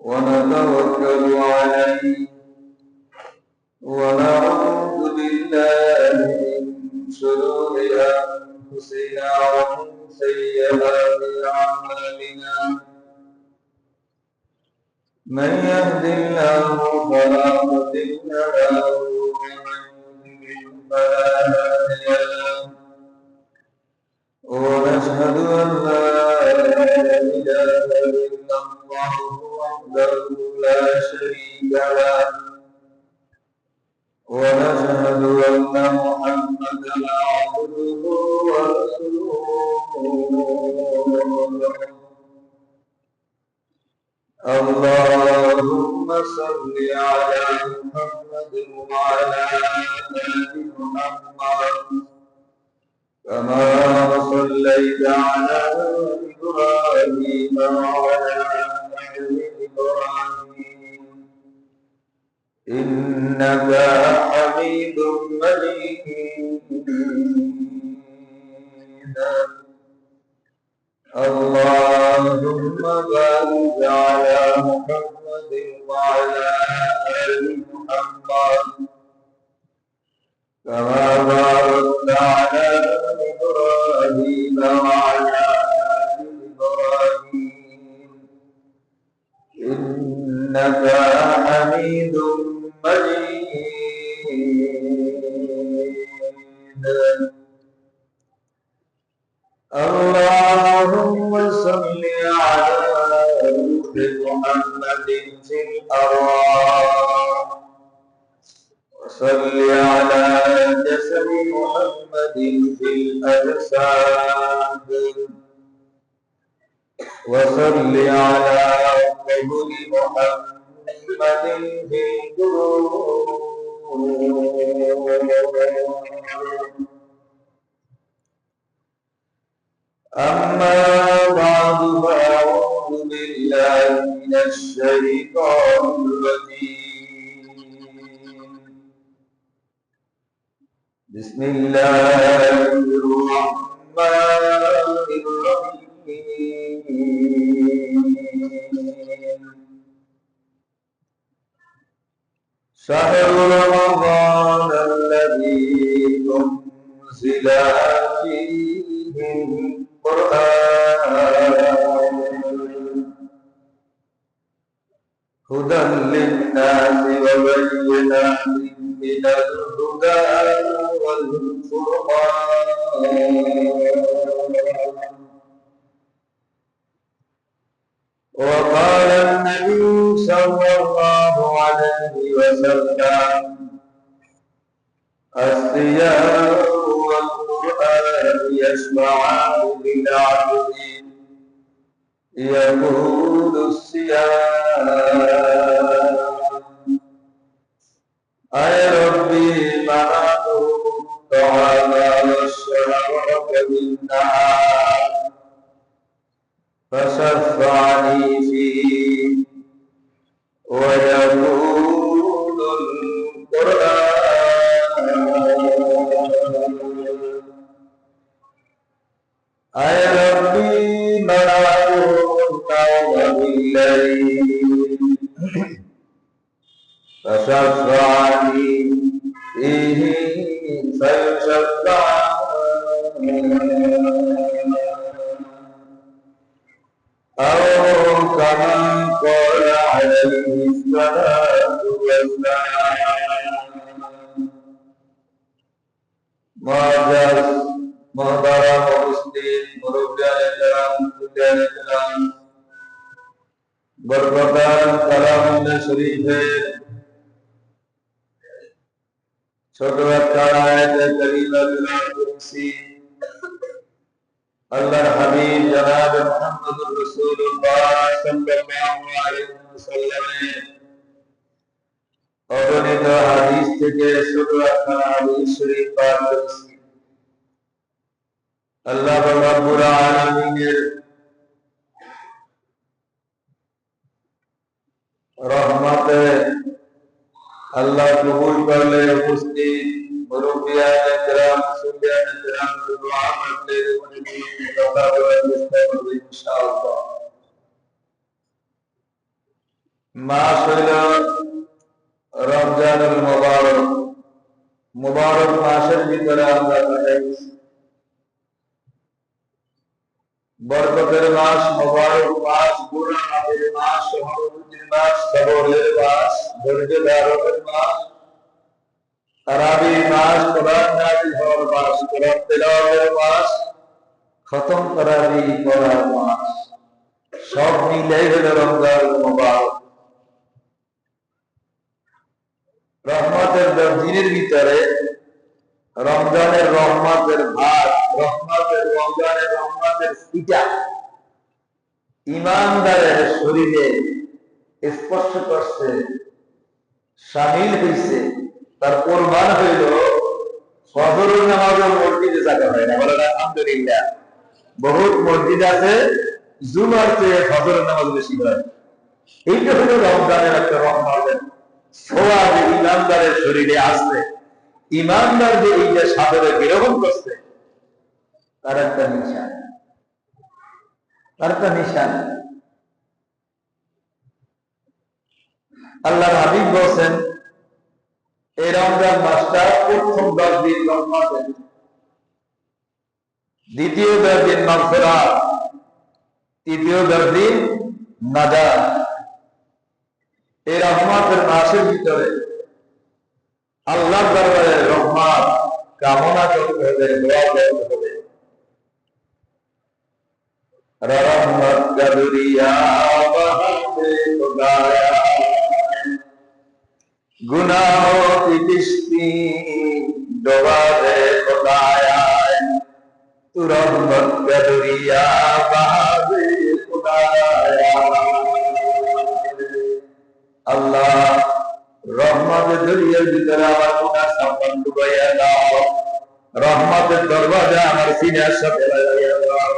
ونتوكل عليه ونعوذ بالله من شرور أنفسنا ومن سيئات أعمالنا من يهد الله فلا مضل له ومن يضلل فلا هادي له ونشهد أن لا إله إلا الله وحده لا شريك له ونشهد أن محمدا عبده ورسوله اللهم صل على محمد وعلى آل محمد كما صليت على إبراهيم وعلى آل إبراهيم إنك حميد مجيد اللهم بارك على محمد وعلى آل محمد كما باركت على إبراهيم وعلى آل إبراهيم إنك حميد مجيد اللهم صل على روح محمد في الأرواح وصل على جسد محمد في الأجساد وصل على قبر محمد في القبور أما بعد فأعوذ بالله من الشيطان الرجيم بسم الله الرحمن الرحيم شهر رمضان الذي أنزل فيه القرآن هدى للناس وبينات من الهدى والفرقان وقال النبي صلى الله عليه وسلم الصيام والقرآن يشفعان للعبد يقول الصيام أي ربي منعت الطعام والشراب بالنهار فشفعني فيه ويقول القرآن أي ربي منعت النوم بالليل فشفعني فيه فيشفعني أو كما قال عليه الصلاة والسلام محترم مسلم মুরব্বিয়ান বরকতার কালাম শরীফের ছোট একটা আয়াতে কারিমা তেলাওয়াত করেছি। আল্লাহর হাবিব জনাব মুহাম্মদুর রাসূলুল্লাহ সাল্লাল্লাহু আলাইহি ওয়াসাল্লামের অগণিত হাদিস থেকে ছোট একটা হাদিস শরীফ পাঠ করেছি। আল্লাহ রাব্বুল আলামিনের রহমতে আল্লাহ কবুল করলে উপস্থিত মুরব্বিয়ানে کرام সুফিয়ানে کرام দোয়া করলে কথা বলার চেষ্টা করব ইনশাআল্লাহ। মাস হইল রমজানুল মুবারক। মুবারক মাসের ভিতরে আমরা কাটাইছি। বরকতের মাস, মুবারক মাস, গুনাহ মাফের মাস, সহানুভূতির মাস, সবরের মাস, ধৈর্য ধারণের মাস, তারাবির মাস, কোরআন নাযিল হওয়ার মাস, কোরআন তেলাওয়াতের মাস, খতম তারাবি পড়ার মাস, সব মিলে হল রমজানুল মুবারক। রহমতের 10 দিনের ভিতরে রমজানের রহমতের ভাগ, রমজানের সিটা ইমানদারের শরীরে স্পর্শ করছে, শামিল হয়েছে। তার প্রমাণ হইল ফজরের নামাজও মসজিদে জায়গা হয় না। বলেন আলহামদুলিল্লাহ। বহুত মসজিদ আছে, জুমার চেয়ে ফজরের নামাজ বেশি হয়। এইটা হলো রমজানের একটা রহমতের ছোঁয়া যে ইমানদারের শরীরে আসছে। ইমানদার যে এই যে সাদরে বিরোধন করছে, তার একটা নিশান। আল্লাহর হাবিব বলেন এই রমজান মাসটা প্রথম 10 দিন রহমতের, দ্বিতীয় 10 দিন মাগফিরাত, তৃতীয় 10 দিন নাজাত। এই রহমতের মাসের ভিতরে আল্লাহর দরবারে রহমত কামনা করতে হবে, দোয়া করতে হবে। रहमत का दरिया बहाते खुदाया, गुनाहों की किश्ती डुबा दे खुदाया, तू रहमत का दरिया बहा दे खुदाया। अल्लाह रहमत दरिया ভিতরে আমার গুনাহ সামান ডুবাইয়া দাও, রহমতের দরওয়াজা আমার সিনার সাথে লাগাইয়া দাও।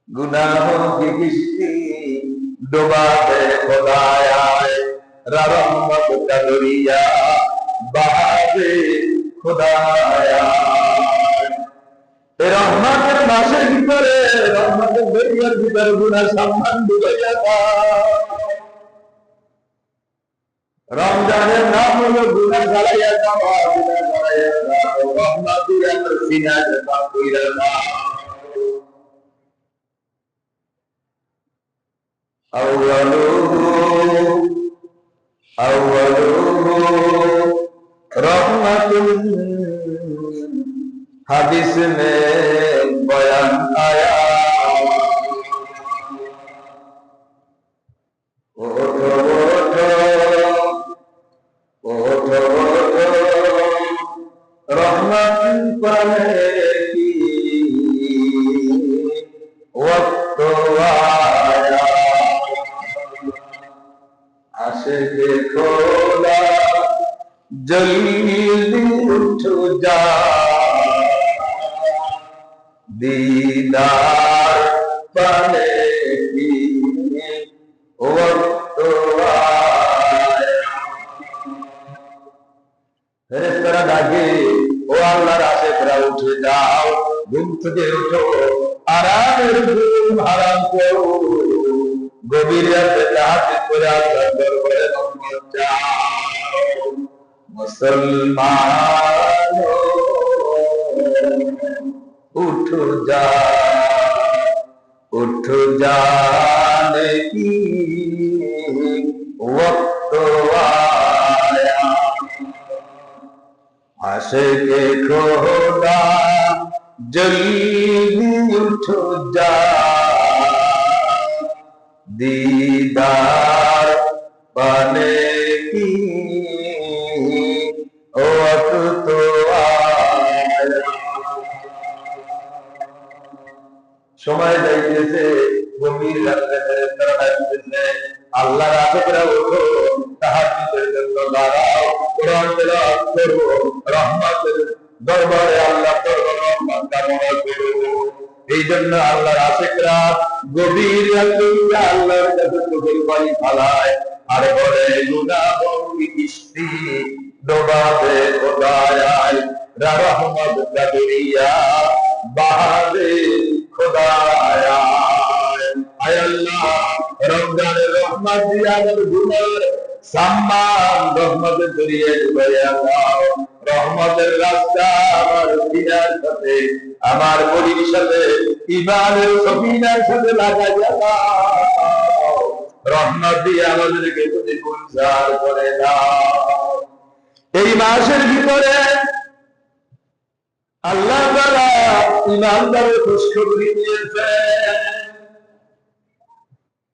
गुनाहों की किश्ती डुबा दे खुदाया, रहमत का दरिया बहा दे खुदाया। রহমতের মাসের ভিতরে, রহমতের দরিয়ার ভিতরে গুনাহ সামান ডুবাইয়া দাও। রমজানের নাম হলো গুনাহ ঝাড়াইয়া দাও, গুনাহ ঝাড়াইয়া দাও, রহমতের আমার সিনাতে পাক কইরা দাও। रहमतुल हदीस में बयान आया, रहमत पाने की वक्त आया, आशिक़े खुदा जल्दी उठ जा, दीदार पाने की वक्त आया। ফেরেশতারা ডাকে, ও আল্লাহর আশিকরা উঠে যাও, ঘুম থেকে উঠো, আরামের ঘুম হারাম করো, গভীর রাতে তাহাজ্জুদ করে আল্লাহর দরবারে রহমত চাও। মুসলমান উঠো যা, উঠো जाने की वक्त आया, आशिक़े खुदा जल्दी उठो जा, दीदार पाने की वक्त आया। সময় যাইতেছে, গভীর রাতে ফেরেশতারা ডাকতেছে, আল্লাহর আশিকরা ওঠো, তাহাজ্জুদের জন্য দাঁড়াও, কোরআন তেলাওয়াত করো, রহমতের দরবারে আল্লাহর দরবারে রহমত কামনা করো। এই জন্য আল্লাহর আশিকরা গভীর রাতে আল্লাহর কাছে চোখের পানি ফালায় আর বলে, গুনাহোं की किश्ती डुबा दे खुदाया, रहमत का दरिया बहा दे खुदाया। আয় আল্লাহ রমজানের রহমত দিয়ে আমাদের গুনার সাম্মান রহমতে জড়িয়ে ডুবাইয়া দাও। রহমতের রাস্তা আমার দিনের সাথে, আমার বডির সাথে, ইমানের সফিনার সাথে লাগাইয়া দাও। রহমত দিয়ে আমাদেরকে তুমি গুলজার করে দাও। এই মাসের ভিতরে আল্লাহ তাআলা ইমানদারের খুশখবরি দিয়েছেন।